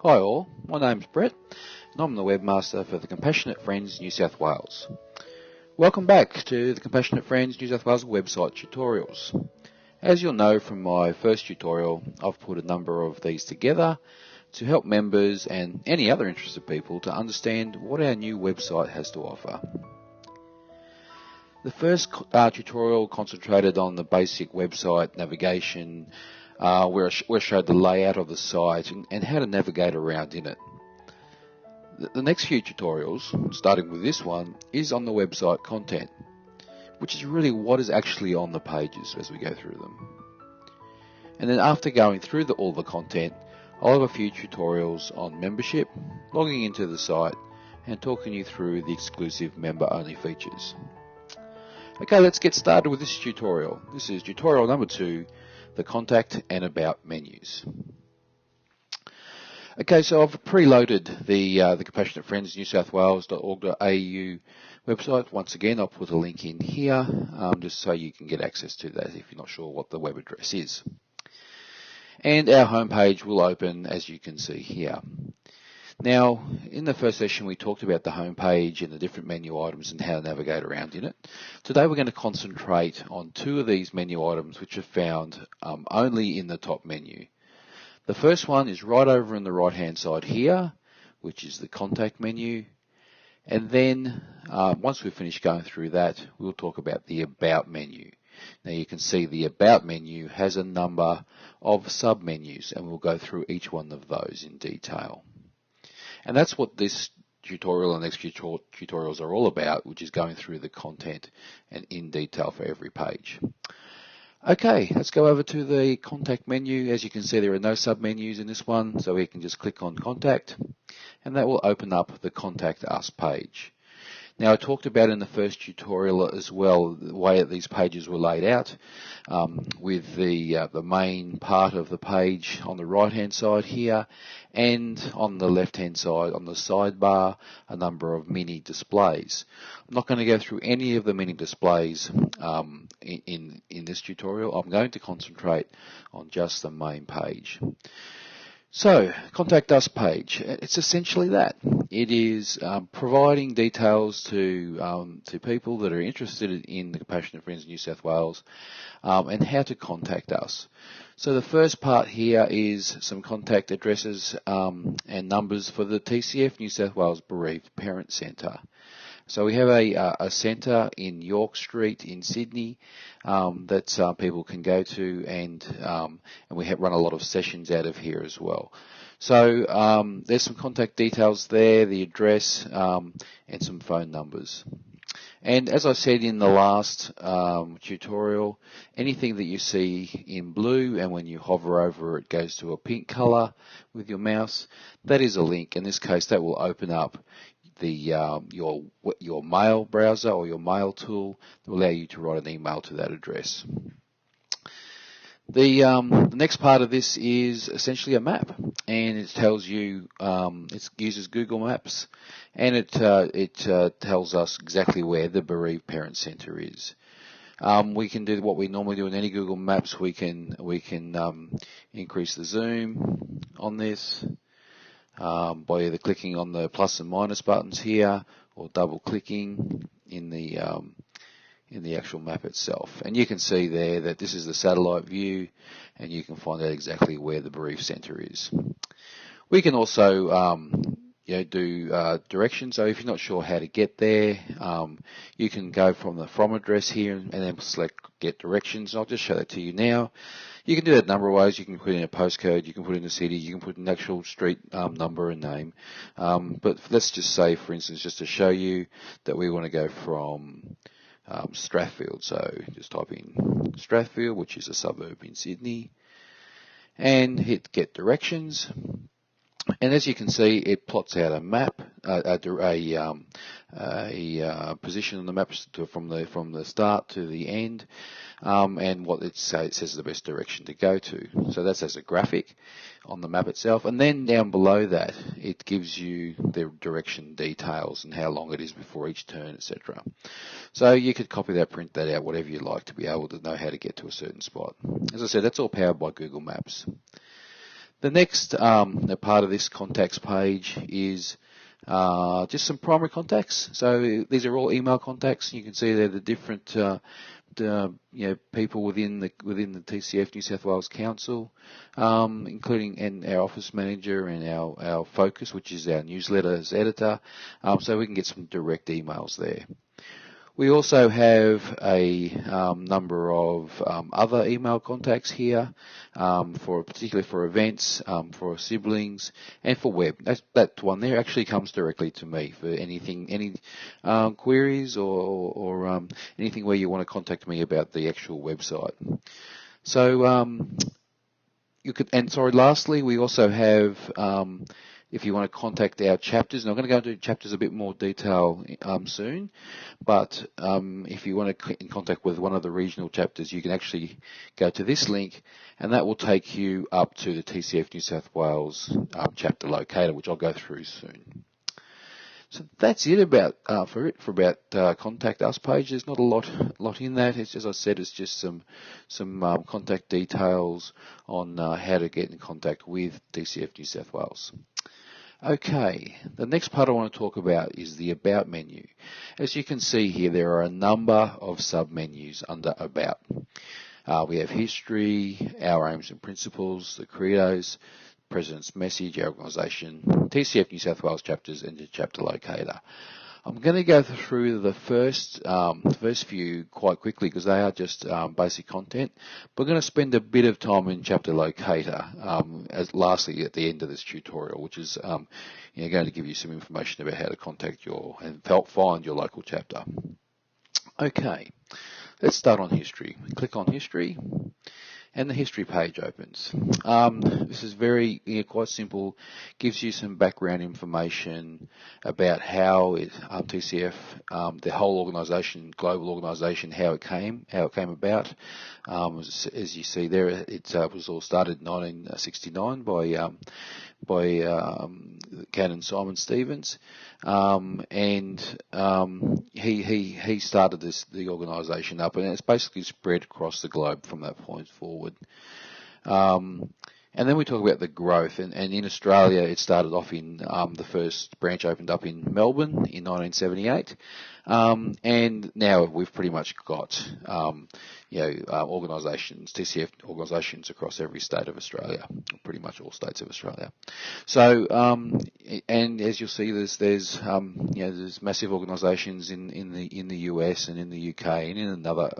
Hi all, my name's Brett and I'm the webmaster for the Compassionate Friends New South Wales. Welcome back to the Compassionate Friends New South Wales website tutorials. As you'll know from my first tutorial, I've put a number of these together to help members and any other interested people to understand what our new website has to offer. The first tutorial concentrated on the basic website navigation, where I showed the layout of the site and how to navigate around in it. The next few tutorials, starting with this one, is on the website content, which is really what is actually on the pages as we go through them. And then after going through all the content, I'll have a few tutorials on membership, logging into the site, and talking you through the exclusive member-only features. Okay, let's get started with this tutorial. This is tutorial number 2, the contact and about menus. Okay, so I've preloaded the Compassionate Friends New South Wales.org.au website. Once again, I'll put a link in here just so you can get access to that if you're not sure what the web address is. And our homepage will open as you can see here. Now, in the first session we talked about the homepage and the different menu items and how to navigate around in it. Today we're going to concentrate on 2 of these menu items which are found only in the top menu. The first one is right over on the right hand side here, which is the contact menu. And then once we've finished going through that, we'll talk about the about menu. Now you can see the about menu has a number of sub-menus and we'll go through each one of those in detail. And that's what this tutorial and next few tutorials are all about, which is going through the content and in detail for every page. Okay, let's go over to the contact menu. As you can see, there are no sub-menus in this one, so we can just click on contact, and that will open up the Contact Us page. Now, I talked about in the first tutorial as well the way that these pages were laid out, with the main part of the page on the right-hand side here, and on the left-hand side, on the sidebar, a number of mini displays. I'm not going to go through any of the mini displays in this tutorial. I'm going to concentrate on just the main page. So, Contact Us page, it's essentially that. It is providing details to people that are interested in the Compassionate Friends New South Wales and how to contact us. So the first part here is some contact addresses and numbers for the TCF New South Wales Bereaved Parent Centre. So we have a centre in York Street in Sydney that people can go to, and we run a lot of sessions out of here as well. So there's some contact details there, the address, and some phone numbers. And as I said in the last tutorial, anything that you see in blue and when you hover over it goes to a pink colour with your mouse, that is a link. In this case, that will open up your mail browser or your mail tool that will allow you to write an email to that address. The next part of this is essentially a map, and it tells you it uses Google Maps, and it tells us exactly where the Bereaved Parent Centre is. We can do what we normally do in any Google Maps. We can increase the zoom on this by either clicking on the plus and minus buttons here or double clicking in the actual map itself. And you can see there that this is the satellite view, and you can find out exactly where the bereaved centre is. We can also do directions. So if you're not sure how to get there, you can go from the from address here and then select get directions. I'll just show that to you now. You can do that a number of ways. You can put in a postcode, you can put in a city, you can put an actual street number and name. But let's just say, for instance, just to show you that we want to go from Strathfield. So just type in Strathfield, which is a suburb in Sydney, and hit get directions. And as you can see, it plots out a map, a position on the map from the start to the end, and what it says is the best direction to go to. So that's as a graphic on the map itself, and then down below that, it gives you the direction details and how long it is before each turn, etc. So you could copy that, print that out, whatever you like, to be able to know how to get to a certain spot. As I said, that's all powered by Google Maps. The next part of this contacts page is just some primary contacts. So these are all email contacts. You can see they're the different people within the TCF New South Wales Council, including our office manager and our focus, which is our newsletters editor, so we can get some direct emails there. We also have a number of other email contacts here, particularly for events, for siblings, and for web. That one there actually comes directly to me for any queries or anything where you want to contact me about the actual website. So lastly, we also have if you want to contact our chapters, and I'm going to go into chapters a bit more detail soon, but if you want to get in contact with one of the regional chapters, you can actually go to this link, and that will take you up to the TCF New South Wales chapter locator, which I'll go through soon. So that's it about contact us page. There's not a lot in that. It's, as I said, it's just some contact details on how to get in contact with TCF New South Wales. Okay, the next part I want to talk about is the About menu. As you can see here, there are a number of sub-menus under About. We have History, Our Aims and Principles, the Credos, President's Message, our organisation, TCF New South Wales chapters, and the chapter locator. I'm going to go through the first few quite quickly because they are just basic content. We're going to spend a bit of time in chapter locator lastly at the end of this tutorial, which is going to give you some information about how to contact and find your local chapter. Okay, let's start on history. Click on history, and the history page opens. This is quite simple. Gives you some background information about how TCF, the whole organisation, global organisation, how it came about. As you see there, it was all started in 1969 by Canon Simon Stevens, and he started the organisation up, and it's basically spread across the globe from that point forward. And then we talk about the growth, and in Australia it started off in the first branch opened up in Melbourne in 1978, and now we've pretty much got organisations, TCF organisations across every state of Australia, pretty much all states of Australia. So and as you'll see, there's massive organisations in the US and in the UK and in another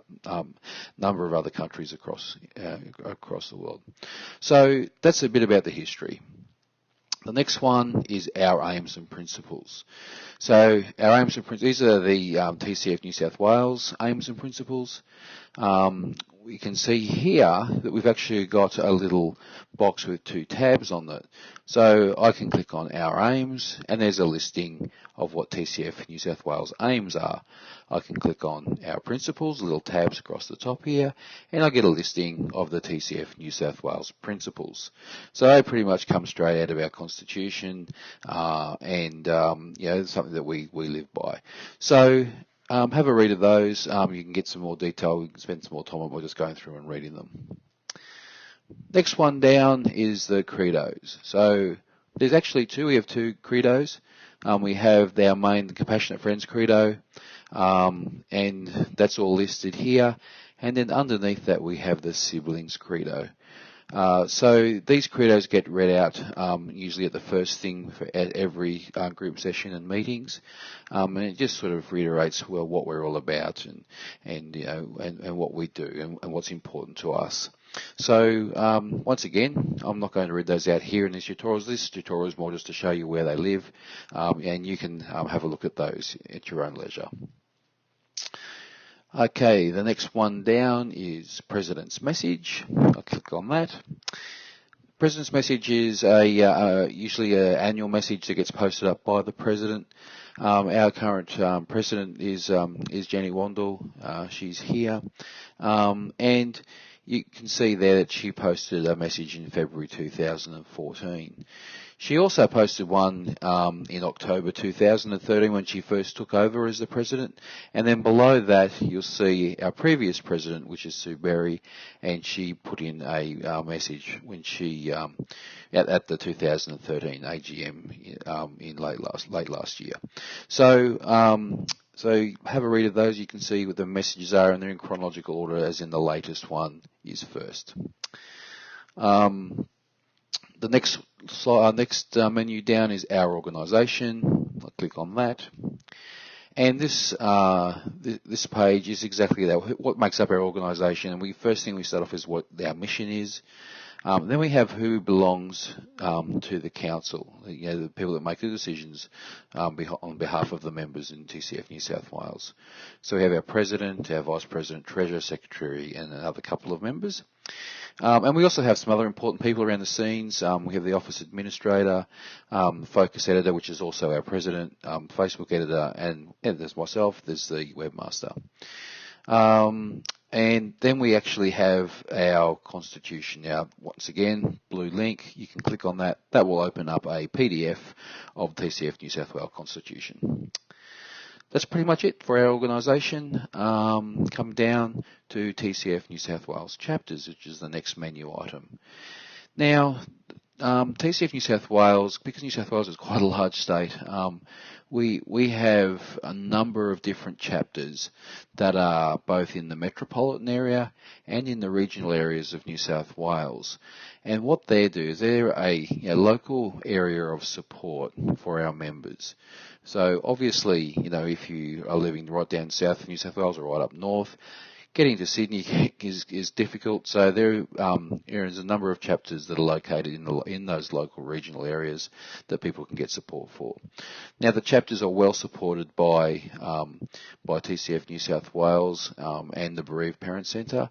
number of other countries across the world. So that's a bit about the history. The next one is our aims and principles. So our aims and principles, these are the TCF New South Wales aims and principles. We can see here that we've actually got a little box with two tabs on it. So I can click on our aims, and there's a listing of what TCF New South Wales aims are. I can click on our principles, little tabs across the top here, and I get a listing of the TCF New South Wales principles. So they pretty much come straight out of our constitution, and it's something that we live by. So have a read of those. You can get some more detail. We can spend some more time on just going through and reading them. Next one down is the credos. So there's actually two. We have two credos. We have our main, the Compassionate Friends credo, and that's all listed here. And then underneath that we have the Siblings credo. So these credos get read out usually at the first thing at every group session and meetings, and it just sort of reiterates what we're all about and what we do and what's important to us. So once again, I'm not going to read those out here in these tutorials. This tutorial is more just to show you where they live, and you can have a look at those at your own leisure. Okay, the next one down is President's Message. I'll click on that. President's Message is usually an annual message that gets posted up by the President. Our current President is Jenny Wandel. She's here. And you can see there that she posted a message in February 2014. She also posted one in October 2013 when she first took over as the president, and then below that you'll see our previous president, which is Sue Berry, and she put in a message when she at the 2013 AGM in late last year. So have a read of those. You can see what the messages are, and they're in chronological order, as in the latest one is first. The next menu down is our organisation. I'll click on that. And this this page is exactly that. What makes up our organisation? And first thing we start off is what our mission is. Then we have who belongs to the council, the people that make the decisions on behalf of the members in TCF New South Wales. So we have our president, our vice president, treasurer, secretary, and another couple of members. And we also have some other important people around the scenes. We have the office administrator, focus editor, which is also our president, Facebook editor, and there's myself, there's the webmaster. And then we actually have our constitution. Now, once again, blue link, you can click on that. That will open up a PDF of TCF New South Wales Constitution. That's pretty much it for our organisation. Come down to TCF New South Wales chapters, which is the next menu item. Now, TCF New South Wales, because New South Wales is quite a large state, we have a number of different chapters that are both in the metropolitan area and in the regional areas of New South Wales. And what they do is they're a local area of support for our members. So obviously, if you are living right down south of New South Wales or right up north, getting to Sydney is difficult, so there is a number of chapters that are located in those local regional areas that people can get support for. Now, the chapters are well supported by TCF New South Wales and the Bereaved Parent Centre.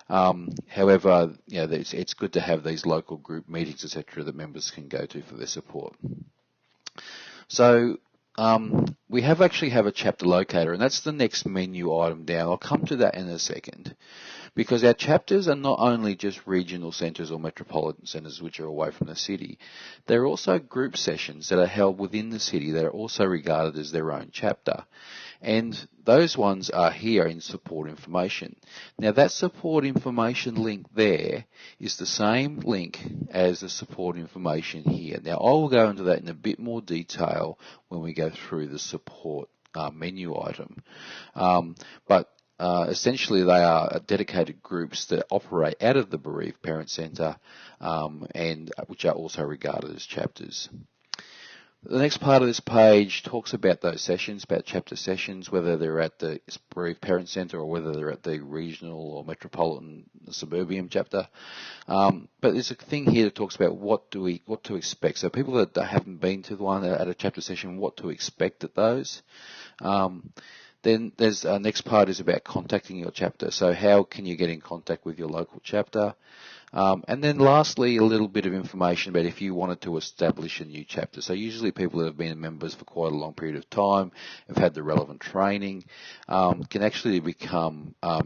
However, it's good to have these local group meetings, etc., that members can go to for their support. So we actually have a chapter locator, and that's the next menu item down. I'll come to that in a second, because our chapters are not only just regional centres or metropolitan centres which are away from the city. They're also group sessions that are held within the city that are also regarded as their own chapter. And those ones are here in support information. Now, that support information link there is the same link as the support information here. Now, I will go into that in a bit more detail when we go through the support menu item. But essentially, they are dedicated groups that operate out of the Bereaved Parent Centre and which are also regarded as chapters. The next part of this page talks about those sessions, about chapter sessions, whether they're at the Bereaved Parent Centre or whether they're at the regional or metropolitan suburban chapter. But there's a thing here that talks about what to expect. So people that haven't been to the one at a chapter session, what to expect at those. Then there's next part is about contacting your chapter. So how can you get in contact with your local chapter? And then lastly, a little bit of information about if you wanted to establish a new chapter. So usually people that have been members for quite a long period of time, have had the relevant training, can actually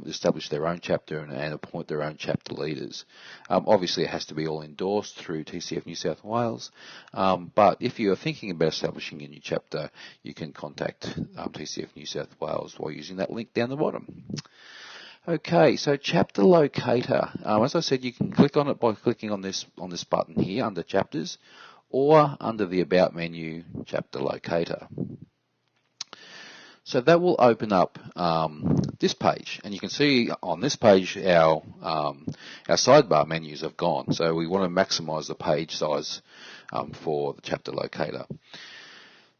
establish their own chapter and appoint their own chapter leaders. Obviously it has to be all endorsed through TCF New South Wales, but if you are thinking about establishing a new chapter, you can contact TCF New South Wales while using that link down the bottom. Okay, so chapter locator. As I said, you can click on it by clicking on this button here under chapters, or under the about menu, chapter locator. So that will open up this page, and you can see on this page our sidebar menus have gone. So we want to maximise the page size for the chapter locator.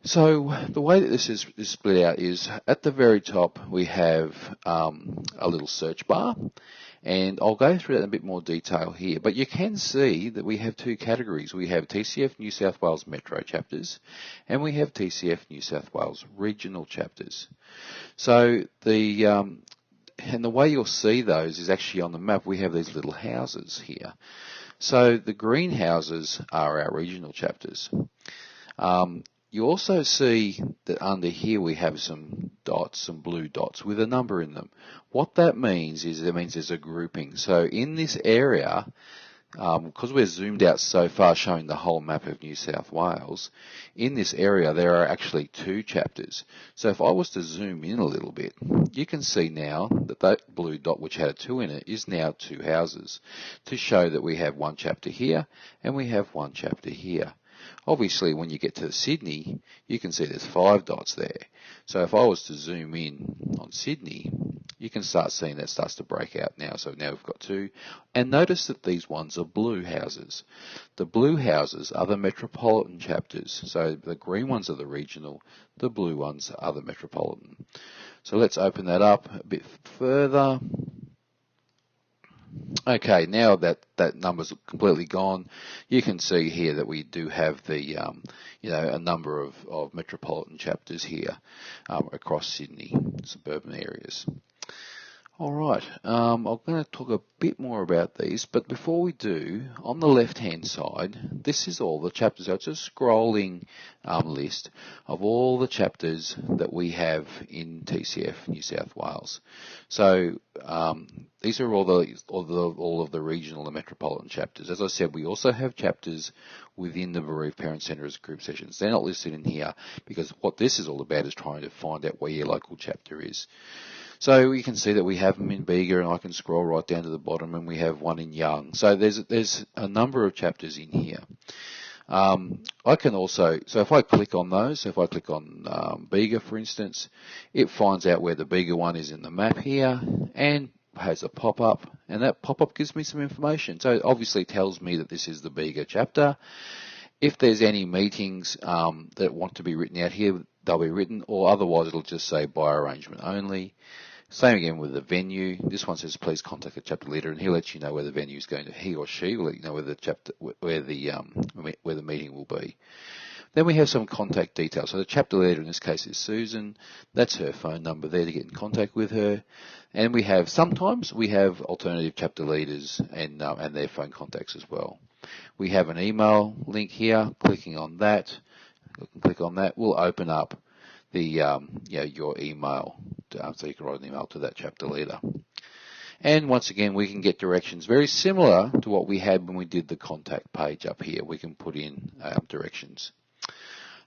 So the way that this is split out is at the very top we have a little search bar, and I'll go through that in a bit more detail here, but you can see that we have two categories. We have TCF New South Wales Metro chapters and we have TCF New South Wales Regional chapters. So and the way you'll see those is actually on the map. We have these little houses here. So the green houses are our regional chapters. You also see that under here we have some dots, some blue dots with a number in them. What that means is there's a grouping. So in this area, because we're zoomed out so far showing the whole map of New South Wales, in this area there are actually 2 chapters. So if I was to zoom in a little bit, you can see now that that blue dot which had a 2 in it is now 2 houses, to show that we have 1 chapter here and we have 1 chapter here. Obviously, when you get to Sydney, you can see there's 5 dots there. So if I was to zoom in on Sydney, you can start seeing that starts to break out now. So now we've got 2. And notice that these ones are blue houses. The blue houses are the metropolitan chapters. So the green ones are the regional, the blue ones are the metropolitan. So let's open that up a bit further. Okay, now that that number's completely gone, you can see here that we do have the, a number of metropolitan chapters here across Sydney, suburban areas. All right, I'm going to talk a bit more about these, but before we do, on the left-hand side, this is all the chapters. So it's a scrolling list of all the chapters that we have in TCF New South Wales. So these are all of the regional and metropolitan chapters. As I said, we also have chapters within the Bereaved Parent Centre as group sessions. They're not listed in here because what this is all about is trying to find out where your local chapter is. So you can see that we have them in Bega, and I can scroll right down to the bottom, and we have one in Young. So there's a number of chapters in here. I can also, so if I click on those, so if I click on Bega, for instance, it finds out where the Bega one is in the map here, and has a pop-up, and that pop-up gives me some information. So it obviously tells me that this is the Bega chapter. If there's any meetings that want to be written out here, they'll be written, or otherwise it'll just say by arrangement only. Same again with the venue. This one says please contact the chapter leader, and he'll let you know where the venue is going to. He or she will let you know where the meeting will be. Then we have some contact details. So the chapter leader in this case is Susan. That's her phone number there to get in contact with her. And sometimes we have alternative chapter leaders and their phone contacts as well. We have an email link here. Clicking on that, will open up the your email, so you can write an email to that chapter leader. And once again, we can get directions very similar to what we had when we did the contact page up here. We can put in directions.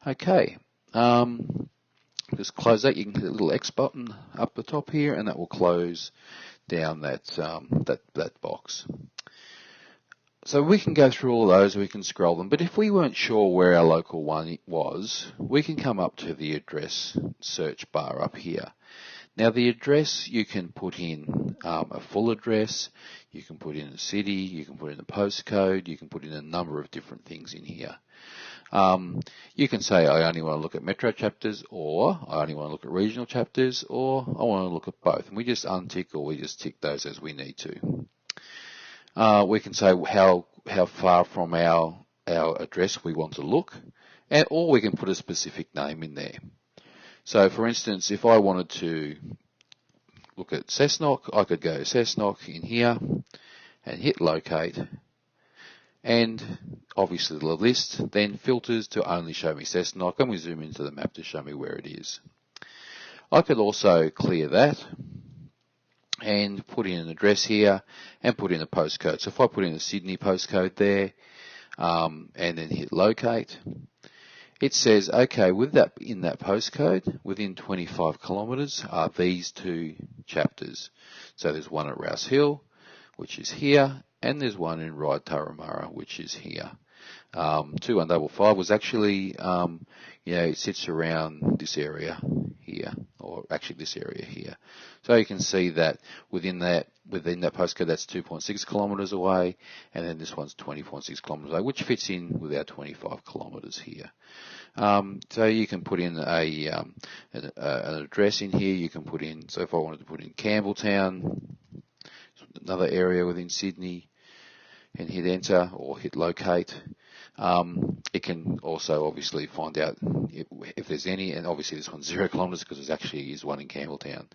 Okay, just close that. You can hit the little X button up the top here, and that will close down that box. So we can go through all those, we can scroll them, but if we weren't sure where our local one was, we can come up to the address search bar up here. Now the address, you can put in a full address, you can put in a city, you can put in a postcode, you can put in a number of different things in here. You can say I only want to look at metro chapters, or I only want to look at regional chapters, or I want to look at both. And we just untick or we just tick those as we need to. We can say how far from our address we want to look, or we can put a specific name in there. So for instance, if I wanted to look at Cessnock, I could go Cessnock in here and hit locate, and obviously the list then filters to only show me Cessnock, and we zoom into the map to show me where it is. I could also clear that and put in an address here and put in a postcode. So if I put in a Sydney postcode there and then hit locate, it says, okay, with that in that postcode, within 25 kilometres are these 2 chapters. So there's one at Rouse Hill, which is here, and there's one in Ryde Turramurra, which is here. 2155 was actually, it sits around this area here, or actually this area here. So you can see that within that postcode, that's 2.6 kilometres away, and then this one's 20.6 kilometres away, which fits in with our 25 kilometres here. So you can put in an address in here. You can put in, so if I wanted to put in Campbelltown, another area within Sydney, and hit enter or hit locate. It can also obviously find out if there's any, and obviously this one's 0 kilometres because there actually is one in Campbelltown.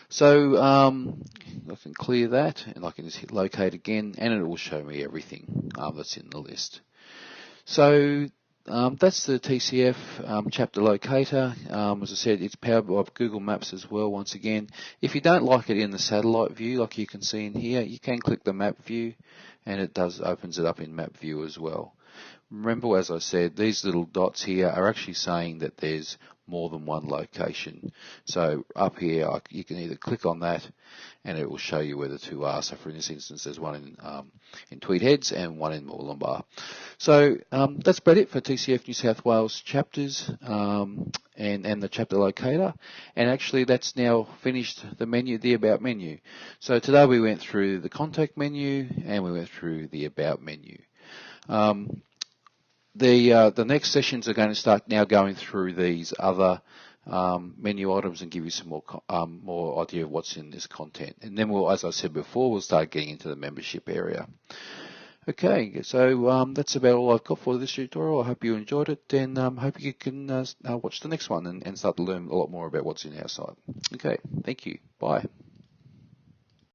So I can clear that, and I can just hit locate again, and it will show me everything that's in the list. So that's the TCF chapter locator. As I said, it's powered by Google Maps as well, once again. If you don't like it in the satellite view, like you can see in here, you can click the map view, and it opens it up in map view as well. Remember, as I said, these little dots here are actually saying that there's more than one location. So up here, you can either click on that and it will show you where the two are. So for this instance, there's one in Tweed Heads and one in Moolumbar. So that's about it for TCF New South Wales chapters and the chapter locator. And actually that's now finished the menu, the About menu. So today we went through the Contact menu and we went through the About menu. The next sessions are going to start now going through these other menu items and give you some more idea of what's in this content. And then we'll, as I said before, we'll start getting into the membership area. Okay, so that's about all I've got for this tutorial. I hope you enjoyed it, and hope you can watch the next one and start to learn a lot more about what's in our site. Okay, thank you. Bye.